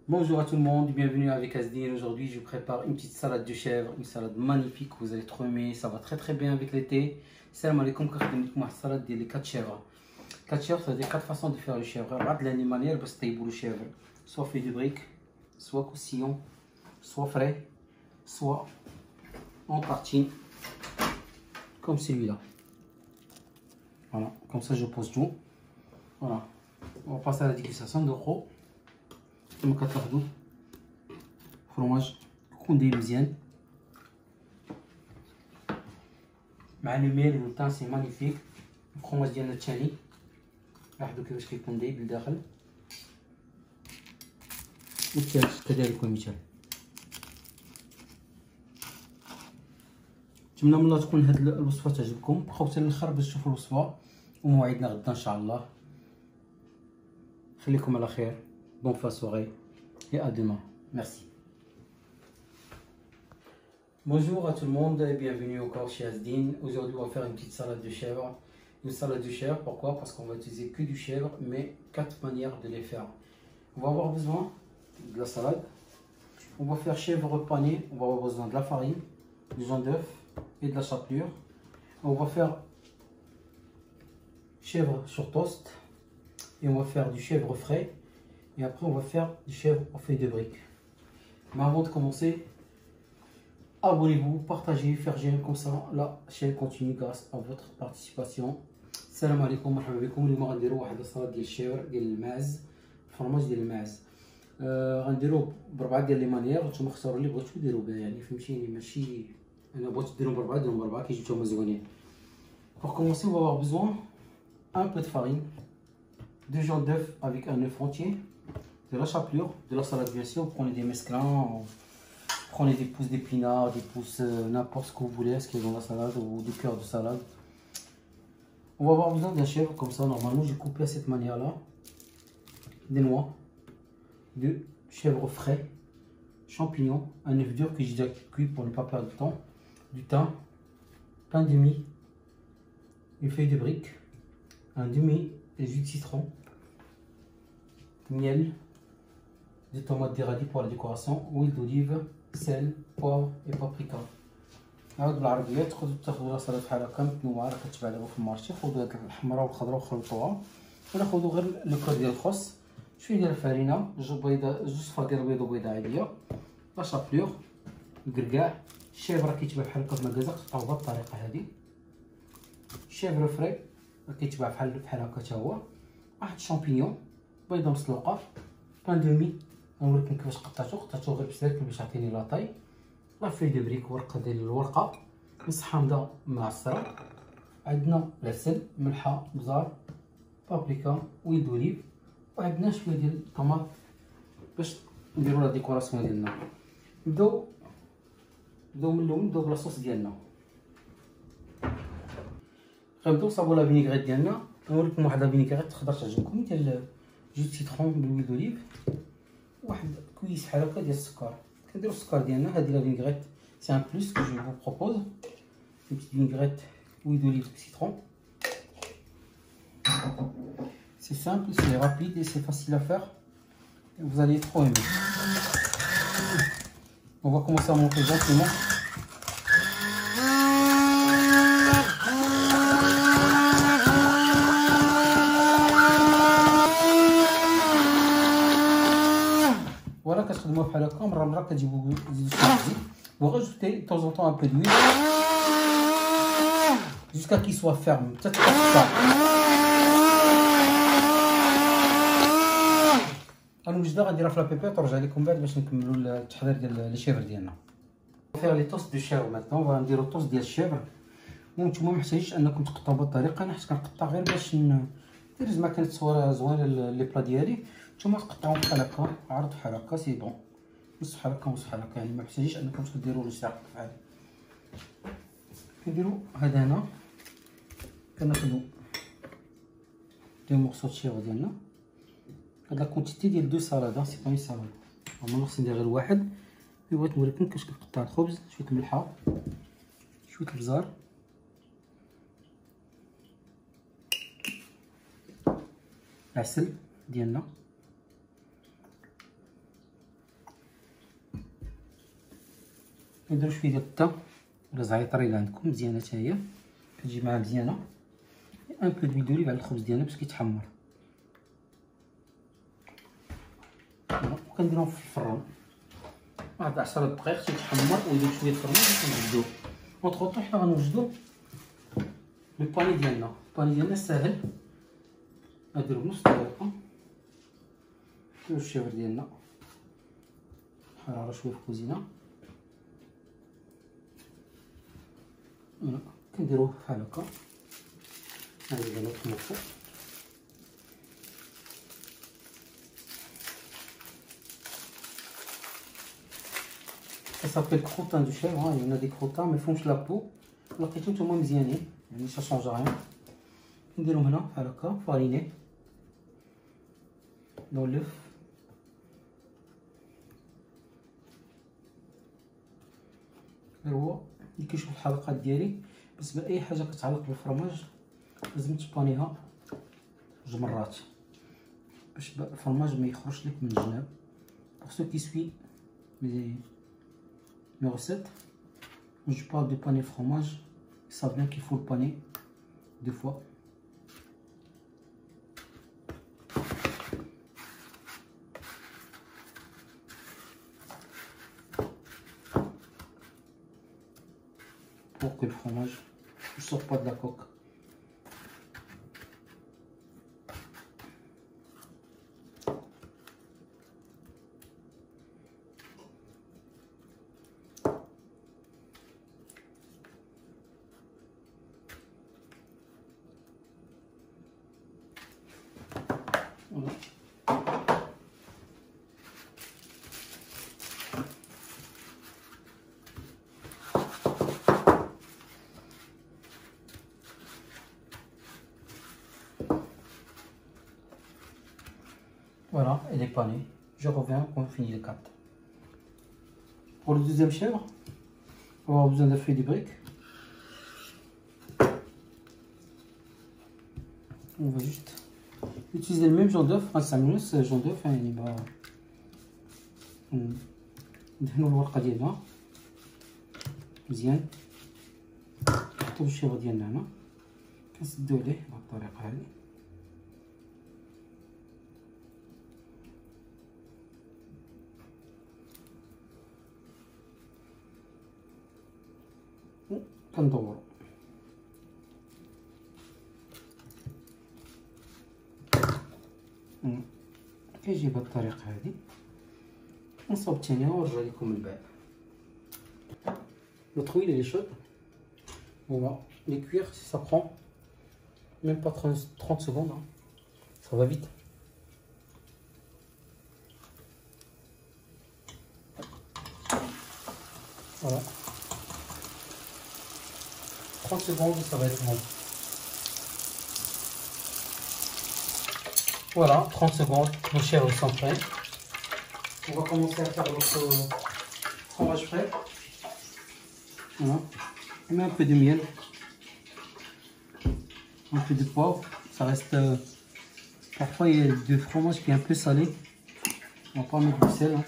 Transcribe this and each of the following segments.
Bonjour à tout le monde, bienvenue avec Asdin. Aujourd'hui, je prépare une petite salade de chèvre, une salade magnifique, vous allez trop aimer, ça va très bien avec l'été. Salam alaikum, كنخدم salade ديال 4 chèvres. 4 chèvres, ça veut dire 4 façons de faire le chèvre. بعض les manières باش طيبوا le chèvre, soit fait de briques, soit croustillant, soit frais, soit en tartine, comme celui-là. Voilà, comme ça je pose tout. Voilà, on va passer à la dégustation de gros. كما كتلاحظوا فرماج كوندي مزيان مع لو ميل والطان سي مانيفيك. الفرماج ديالنا الثاني لاحظوا كيفاش كيكون دايب لداخل، والثالث كذلك المثال. نتمنى من الله تكون هاد الوصفه تعجبكم، بقاو حتى الاخر باش تشوفوا الوصفه وموعدنا غدا ان شاء الله. خليكم على خير. Bonne fin de soirée et à demain. Merci. Bonjour à tout le monde et bienvenue encore chez Asdin. Aujourd'hui, on va faire une petite salade de chèvre. Une salade de chèvre, pourquoi? Parce qu'on va utiliser que du chèvre, mais 4 manières de les faire. On va avoir besoin de la salade. On va faire chèvre pané. On va avoir besoin de la farine, du jaune d'œuf et de la chapelure. On va faire chèvre sur toast et on va faire du chèvre frais. Et après, on va faire du chèvre en feuilles de briques. Mais avant de commencer, abonnez-vous, partagez, faire j'aime, comme ça la chaîne continue grâce à votre participation. Salam alaikum, marhaba bikum. اليوم غنديرو واحد الصلاد ديال الشيور ديال الماعز، الفرماج ديال الماعز. غنديرو بربعه ديال لي مانيير، وانتم اختاروا اللي بغيتو ديروا بها، يعني فهمتيني، ماشي انا بغيت ديرو بربعه ديرو بربعه كيجيو هما زوينين. Pour commencer, on va avoir besoin un peu de farine, deux jaunes d'œuf avec un œuf entier, de la chapelure, de la salade bien sûr. Vous prenez des mesclans, prenez des pousses d'épinards, des pousses, n'importe ce que vous voulez, ce qui est dans la salade, ou du cœur de salade. On va avoir besoin d'un chèvre comme ça. Normalement, j'ai coupé à cette manière là. Des noix, de chèvre frais, champignons, un œuf dur que j'ai déjà cuit pour ne pas perdre de temps, du thym, pain de mie, une feuille de brique, un demi de jus de citron, miel, des tomates déradis pour la décoration, huile d'olive, sel, poivre et paprika. هاد بالعربيه تاخذوا لا سلطه بحال هكا متنوعه، راه كتباع دابا في المارشي. خذوا هاد الحمراء والخضراء وخلطوها، ولا خذوا غير الكور ديال الخس، شويه ديال الفرينه، جوج بيضه، جوج صفار ديال البيض وبيضه عاديه، لا شابلور، الكركاع، الشيفر كيتباع بحال هكا في المكازا، قطعوه بهاد الطريقه هادي. الشيفر فري كيتباع بحال هكا حتى هو، واحد الشامبينيون، بيضه مسلوقه، بان دومي غنوريكم كيفاش قطعتو غير بسلك باش يعطيني لاطاي، لا في دي بريك، ورقه ديال الورقه، نص حامضه معصره، عندنا العسل، ملحه، بزار، بابريكا، ويل دوليف، وعندنا شويه ديال الطماط باش نديرو لا ديكوراسيون ديالنا. نبداو من الاول، نبداو بلاصوص ديالنا. غنبداو نصاوبو لا فينيغريت ديالنا. نوريكم واحد لا فينيغريت تقدر تعجبكم، ديال جوج سيترون بالويل دوليف، واحد كويس بحال هكا ديال السكر. كنديرو السكر ديالنا. هادي لا فينيغريت سي ان بلوس كو جو فو بروبوز، اون بيتيت فينيغريت huile d'olive citron. C'est simple, c'est rapide et c'est facile à faire. Et vous allez trop aimer. On va commencer à monter gentiment. Voilà, كتخدموها بحال هكا، مرة كتجيبو تزيدو شوية الزيت. Vous rajoutez de temps en temps un peu d'huile jusqu'à qu'il soit ferme. غنوجدها غنديرها في لابيبيط ونرجع لكم بعد باش نكملوا التحضير ديال الشيفر ديالنا. فيغ لي توست دو شيفر ماتون. غنديرو توست ديال الشيفر، وانتوما محتاجينش انكم تقطعوا بهاد الطريقه. انا حيت كنقطع غير باش ندير زعما كانت صوره زوينه لي بلا ديالي. نتوما تقطعوا بحال هكا، عرض بحال هكا، سي بون، نص بحال هكا ونص بحال هكا، يعني ما محتاجينش انكم ديروا الوساق بحال. كنديرو هذا هنا، كناخدو دو مورسو شيفر ديالنا. هاد لا كونتيتي ديال دو سالاد، سي با اون سالاد، نورمالمون خصني ندير غير واحد. مي بغيت نوريكم كيفاش كنقطع الخبز. شويه الملحه، شويه البزار، العسل ديالنا، كنديرو شويه ديال الطا ولا زعيطري اللي عندكم مزيانه حتى هي كتجي معها مزيانه. ان بو دويل دوليف على الخبز ديالنا باش كيتحمر. وكنديروهم في الفران واحد 10 دقائق تيتحمر ويدير شويه الفرماج كنجبدوه. اونطخ حنا غنوجدو لو باني ديالنا. الباني ديالنا ساهل، غنديرو بنص دقيقه. نديرو الشيفر ديالنا حراره شويه في الكوزينه. كنديروه بحال هكا. هذا دابا كنوقفو. Ça s'appelle crottin de chèvre, hein. Il y en a des crottins mais font la peau. لقيتو نتوما مزيانين يعني ça change rien. نديرو هنا بحال هكا فاريني دون لوف. هو اللي كيشوف الحلقات ديالي بالنسبه لاي حاجه كتعلق بالفرماج لازم تبانيها جوج مرات باش الفرماج ما يخرجش لك من الجناب. pour ceux qui suivent mes recettes, quand je parle de paner le fromage, ils savent bien qu'il faut le paner 2 fois. Pour que le fromage ne sorte pas de la coque. Voilà. Voilà, elle est panée. Je reviens quand on finit les 4. Pour le deuxième chèvre, on va avoir besoin d'un feuille de brique. On va juste utiliser le même jaune d'œuf. C'est jaune d'œuf. ندهنو الورقه ديالنا مزيان. نحطو الشيفر ديالنا هنا كنسدو عليه بهاد الطريقه هادي. كندورو كيجي بهاد الطريقه هادي. نصاوب الثانيه ونرجع لكم من بعد. Notre huile elle est chaude. On va les cuire, ça prend même pas 30 secondes, hein. Ça va vite. Voilà. 30 secondes, ça va être bon. Voilà, 30 secondes, nos chèvres sont prêts. On va commencer à faire notre fromage frais. Voilà. On met un peu de miel, un peu de poivre. Ça reste. Parfois, il y a du fromage qui est un peu salé. On va pas mettre du sel, hein.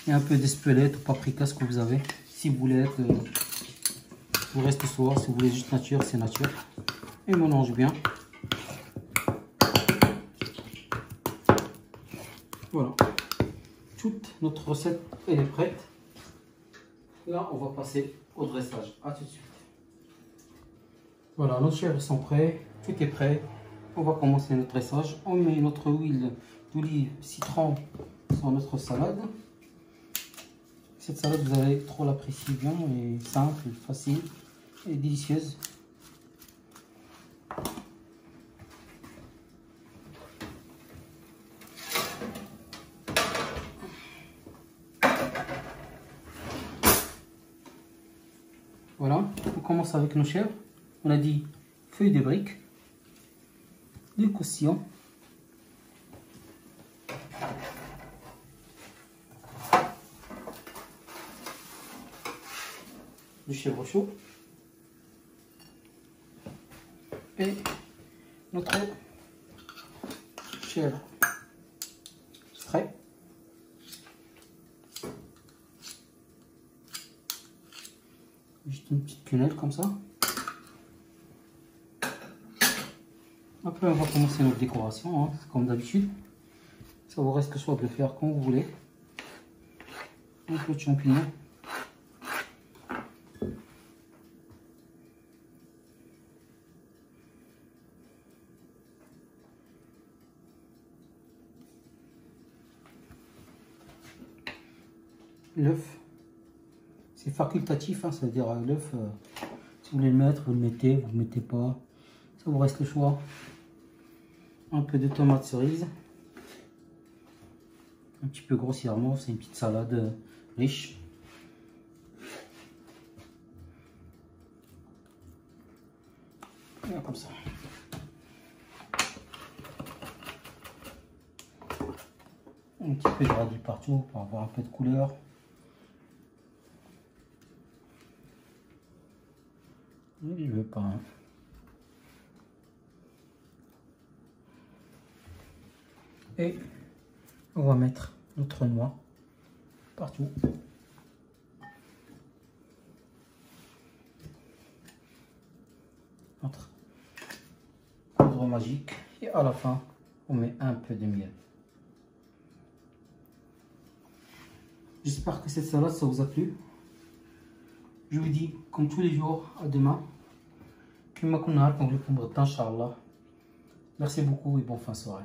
Et un peu d'espelette ou paprika, ce que vous avez. Si vous voulez être. Vous reste soir, si vous voulez juste nature, c'est nature. Et on mélange bien. Voilà. Toute notre recette elle est prête. Là, on va passer au dressage. À tout de suite. Voilà, nos chèvres sont prêts. Tout est prêt. On va commencer notre dressage. On met notre huile d'olive, citron sur notre salade. Cette salade, vous allez trop l'apprécier bien et simple, facile et délicieuse. Voilà, on commence avec nos chèvres. On a dit feuille de brique, du croustillant, du chèvre chaud et notre chèvre frais. Juste une petite quenelle comme ça. Après, on va commencer notre décoration, hein, comme d'habitude. Ça vous reste le choix de le faire comme vous voulez. Un peu de champignons. L'œuf, c'est facultatif, hein, c'est-à-dire l'œuf, si vous voulez le mettre, vous le mettez, vous ne le mettez pas. Ça vous reste le choix. Un peu de tomate cerise. Un petit peu grossièrement, c'est une petite salade riche. Et comme ça. Un petit peu de radis partout pour avoir un peu de couleur. Je veux pas. Hein. Et on va mettre notre noix partout. Notre poudre magique. Et à la fin, on met un peu de miel. J'espère que cette salade, ça vous a plu. Je vous dis, comme tous les jours, à demain. Kima kunna harkan lakum Inch'Allah. Merci beaucoup et bonne fin de soirée.